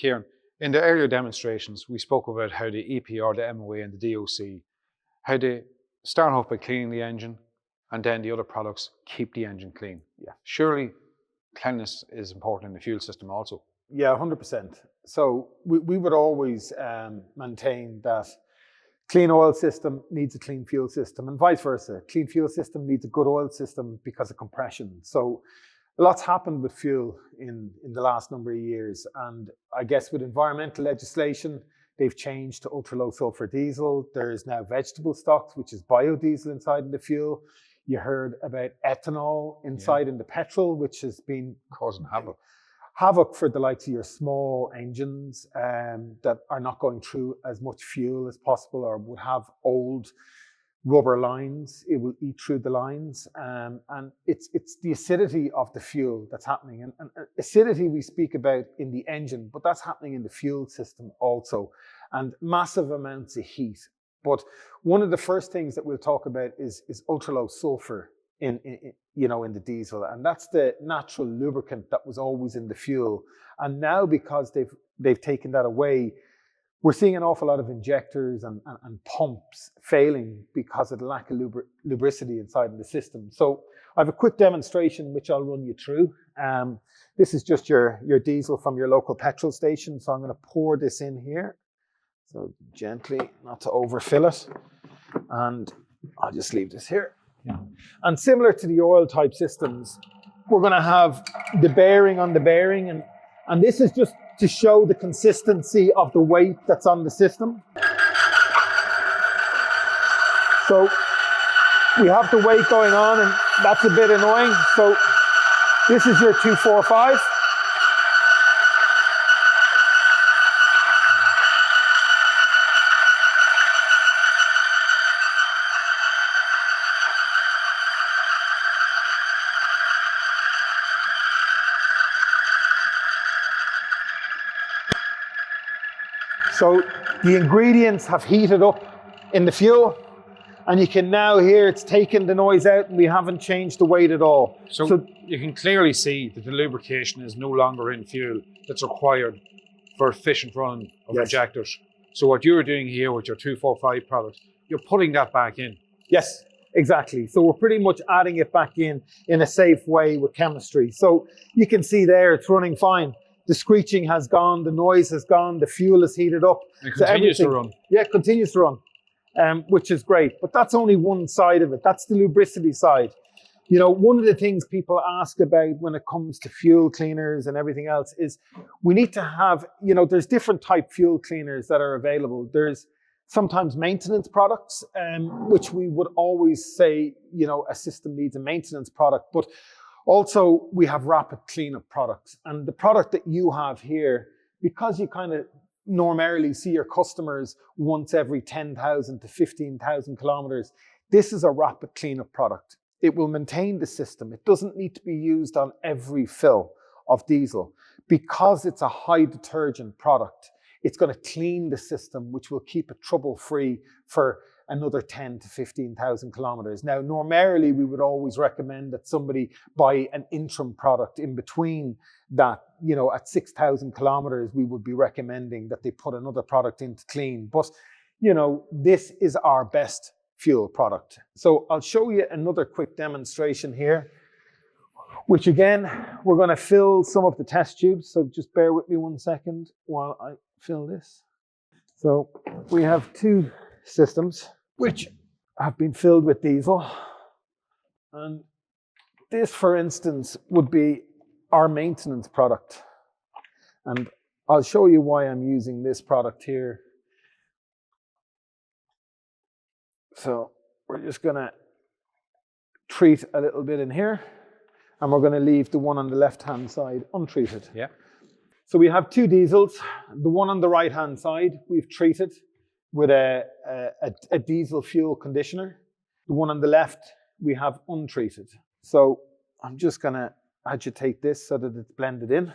Ciaran, in the earlier demonstrations, we spoke about how the EPR, the MOA and the DOC, how they start off by cleaning the engine and then the other products keep the engine clean. Yeah. Surely cleanliness is important in the fuel system also. Yeah, 100%. So we would always maintain that clean oil system needs a clean fuel system and vice versa. Clean fuel system needs a good oil system because of compression. So a lot's happened with fuel in the last number of years. And I guess with environmental legislation, they've changed to ultra low sulfur diesel. There is now vegetable stocks, which is biodiesel inside in the fuel. You heard about ethanol inside in the petrol, which has been causing havoc for the likes of your small engines that are not going through as much fuel as possible or would have old rubber lines. It will eat through the lines. And it's the acidity of the fuel that's happening. And acidity we speak about in the engine, but that's happening in the fuel system also. And massive amounts of heat. But one of the first things that we'll talk about is ultra low sulfur in the diesel, and that's the natural lubricant that was always in the fuel. And now because they've taken that away, we're seeing an awful lot of injectors and pumps failing because of the lack of lubricity inside of the system. So I have a quick demonstration which I'll run you through. This is just your diesel from your local petrol station. So I'm going to pour this in here. So gently, not to overfill it. And I'll just leave this here. Yeah. And similar to the oil type systems, we're going to have the bearing on the bearing. And this is just to show the consistency of the weight that's on the system. So we have the weight going on, and that's a bit annoying. So this is your 245. So the ingredients have heated up in the fuel, and you can now hear it's taken the noise out, and we haven't changed the weight at all. So you can clearly see that the lubrication is no longer in fuel that's required for efficient running of injectors. So what you're doing here with your 245 product, you're putting that back in. Yes, exactly. So we're pretty much adding it back in a safe way with chemistry. So you can see there it's running fine. The screeching has gone, the noise has gone, the fuel is heated up. It continues to run. Yeah, it continues to run, which is great. But that's only one side of it. That's the lubricity side. You know, one of the things people ask about when it comes to fuel cleaners and everything else is we need to have, there's different type fuel cleaners that are available. There's sometimes maintenance products, which we would always say, a system needs a maintenance product. But also, we have rapid cleanup products. And the product that you have here, because you kind of normally see your customers once every 10,000 to 15,000 kilometers, this is a rapid cleanup product. It will maintain the system. It doesn't need to be used on every fill of diesel. Because it's a high detergent product, it's going to clean the system, which will keep it trouble-free for another 10 to 15,000 kilometers. Now, normally we would always recommend that somebody buy an interim product in between that, at 6,000 kilometers, we would be recommending that they put another product in to clean. But, this is our best fuel product. So I'll show you another quick demonstration here, which again, we're going to fill some of the test tubes. So just bear with me 1 second while I fill this. So we have two systems which have been filled with diesel, and this, for instance, would be our maintenance product, and I'll show you why I'm using this product here. So we're just going to treat a little bit in here, and we're going to leave the one on the left hand side untreated. Yeah. So we have two diesels. The one on the right hand side we've treated with a diesel fuel conditioner. The one on the left we have untreated. So I'm just going to agitate this so that it's blended in.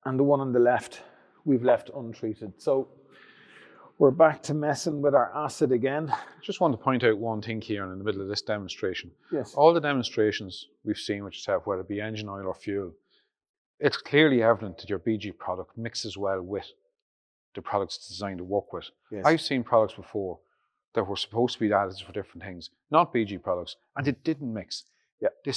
And the one on the left we've left untreated. So we're back to messing with our acid again. I just want to point out one thing here in the middle of this demonstration. Yes. All the demonstrations we've seen with yourself, whether it be engine oil or fuel, it's clearly evident that your BG product mixes well with the products it's designed to work with. Yes. I've seen products before that were supposed to be additives for different things, not BG products, and it didn't mix. Yeah. They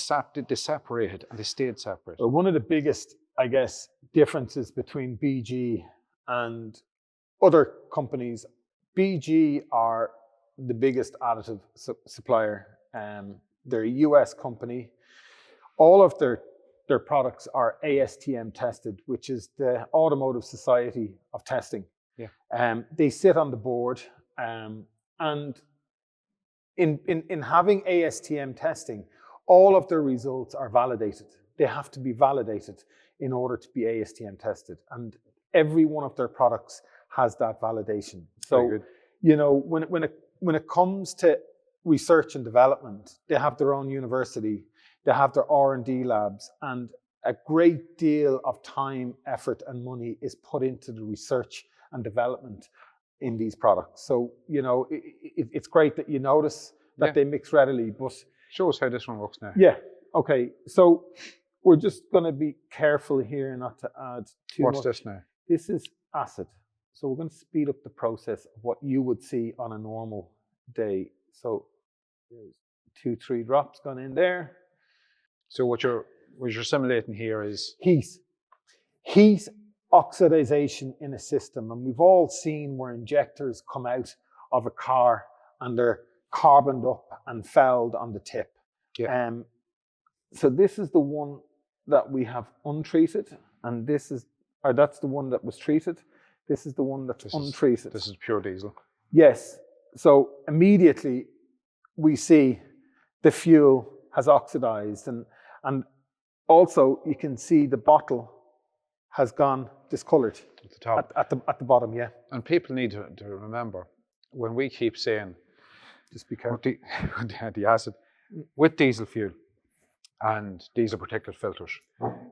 separated and they stayed separate. Well, one of the biggest, I guess, differences between BG and other companies, BG are the biggest additive supplier. They're a US company. All of their products are ASTM tested, which is the Automotive Society of Testing. Yeah. They sit on the board, and in having ASTM testing, all of their results are validated. They have to be validated in order to be ASTM tested, and every one of their products has that validation. So, you know, when it comes to research and development, they have their own university, they have their R&D labs, and a great deal of time, effort, and money is put into the research and development in these products. So, you know, it's great that you notice that they mix readily, but... Show us how this one works now. Yeah, okay. So we're just going to be careful here not to add too much. What's this now? This is acid. So we're going to speed up the process of what you would see on a normal day. So there's 2-3 drops gone in there. So what you're simulating here is heat oxidization in a system, and we've all seen where injectors come out of a car and they're carboned up and fouled on the tip. Yeah. So this is the one that we have untreated, and that's the one that was treated. This is the one that's untreated. This is pure diesel. Yes. So immediately we see the fuel has oxidized, and also you can see the bottle has gone discolored at the top, at the bottom. Yeah. And people need to remember, when we keep saying, just be careful, the acid with diesel fuel and diesel particulate filters,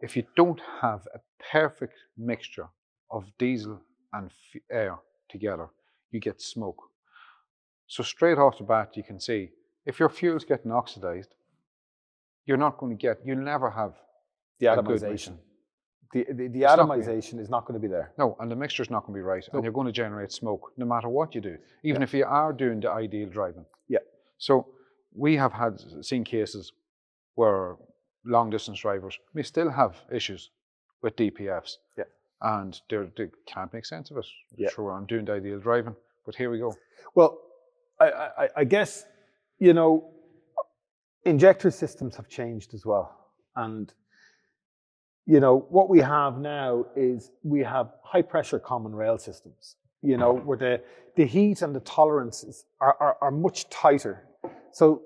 if you don't have a perfect mixture of diesel and air together, you get smoke. So straight off the bat, you can see if your fuel's getting oxidized, you'll never have the atomization. The atomization is not going to be there. No, and the mixture's not going to be right, and you're going to generate smoke no matter what you do, even if you are doing the ideal driving. Yeah. So we have seen cases where long distance drivers may still have issues with DPFs. Yeah. And they can't make sense of it. Yeah. Sure, I'm doing the ideal driving, but here we go. Well, I guess, you know, injector systems have changed as well. And, you know, what we have now is we have high pressure common rail systems, you know, where the heat and the tolerances are much tighter. So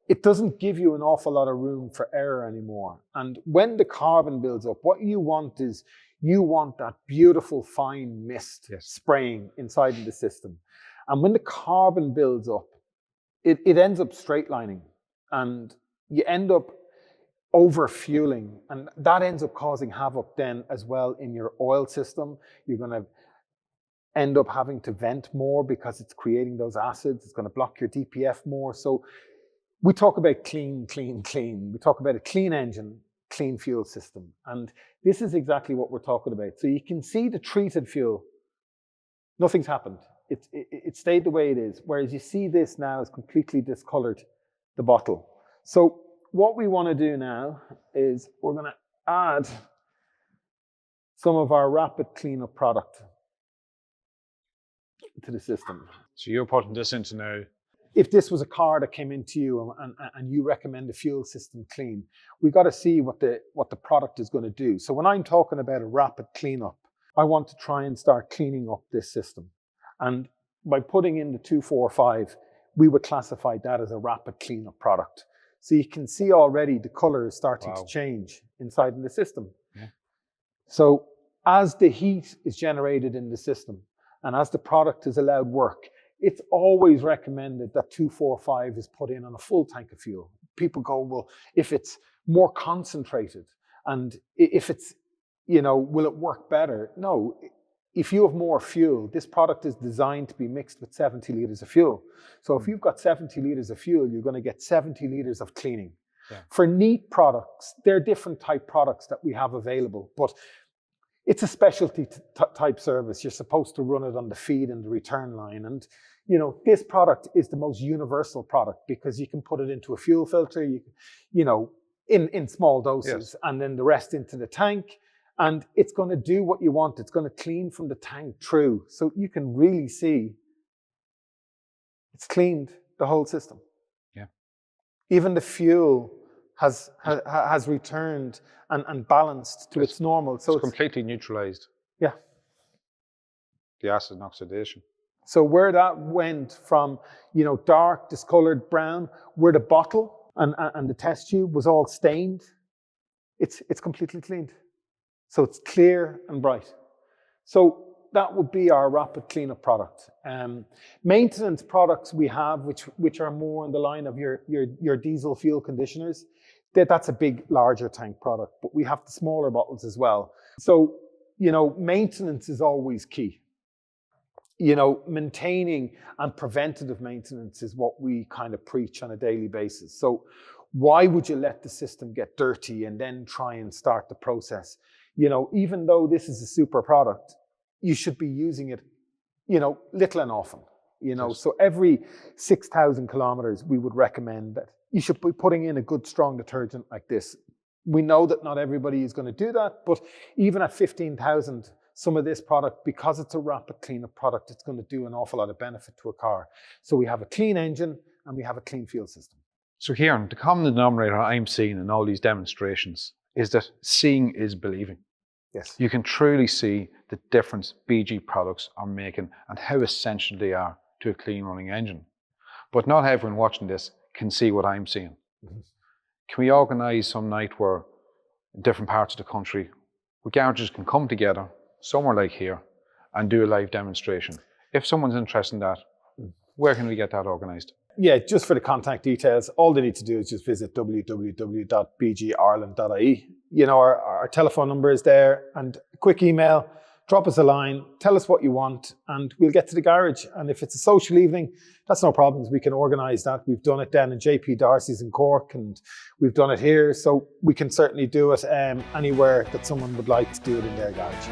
it doesn't give you an awful lot of room for error anymore. And when the carbon builds up, what you want is that beautiful fine mist spraying inside of the system. And when the carbon builds up, it ends up straight lining, and you end up over fueling, and that ends up causing havoc then as well in your oil system. You're going to end up having to vent more because it's creating those acids. It's going to block your DPF more. So we talk about clean, clean, clean. We talk about a clean engine, clean fuel system. And this is exactly what we're talking about. So you can see the treated fuel, nothing's happened. It stayed the way it is. Whereas you see this now is completely discolored, the bottle. So what we want to do now is we're going to add some of our rapid cleanup product to the system. So you're putting this into now. If this was a car that came into you and you recommend the fuel system clean, we got to see what the product is going to do. So when I'm talking about a rapid cleanup, I want to try and start cleaning up this system. And by putting in the 245, we would classify that as a rapid cleanup product. So you can see already the color is starting to change inside in the system. Yeah. So as the heat is generated in the system and as the product is allowed work, it's always recommended that 245 is put in on a full tank of fuel. People go, well, if it's more concentrated and if it's, you know, will it work better? No. If you have more fuel, this product is designed to be mixed with 70 litres of fuel. So if you've got 70 litres of fuel, you're going to get 70 litres of cleaning. Yeah. For neat products, they're different type products that we have available, but it's a specialty type service. You're supposed to run it on the feed and the return line. And, you know, this product is the most universal product because you can put it into a fuel filter, in small doses, and then the rest into the tank. And it's going to do what you want. It's going to clean from the tank through. So you can really see it's cleaned the whole system. Yeah. Even the fuel has returned and balanced to its normal. So it's completely neutralized. Yeah. The acid and oxidation. So where that went from, dark, discolored brown, where the bottle and the test tube was all stained, it's completely cleaned. So it's clear and bright. So that would be our rapid cleanup product. Maintenance products we have, which are more in the line of your diesel fuel conditioners, that's a big, larger tank product, but we have the smaller bottles as well. So, maintenance is always key. Maintaining and preventative maintenance is what we kind of preach on a daily basis. So why would you let the system get dirty and then try and start the process? Even though this is a super product, you should be using it, little and often, Yes. So every 6,000 kilometers, we would recommend that you should be putting in a good, strong detergent like this. We know that not everybody is going to do that, but even at 15,000, some of this product, because it's a rapid cleanup product, it's going to do an awful lot of benefit to a car. So we have a clean engine and we have a clean fuel system. So Ciaran, the common denominator I'm seeing in all these demonstrations is that seeing is believing. Yes. You can truly see the difference BG products are making and how essential they are to a clean running engine. But not everyone watching this can see what I'm seeing. Mm-hmm. Can we organise some night where in different parts of the country, where garages can come together, somewhere like here, and do a live demonstration? If someone's interested in that, where can we get that organised? Yeah, just for the contact details, all they need to do is just visit www.bgireland.ie. Our telephone number is there, and a quick email, drop us a line, tell us what you want, and we'll get to the garage. And if it's a social evening, that's no problems. We can organise that. We've done it down in JP Darcy's in Cork, and we've done it here. So we can certainly do it anywhere that someone would like to do it in their garage.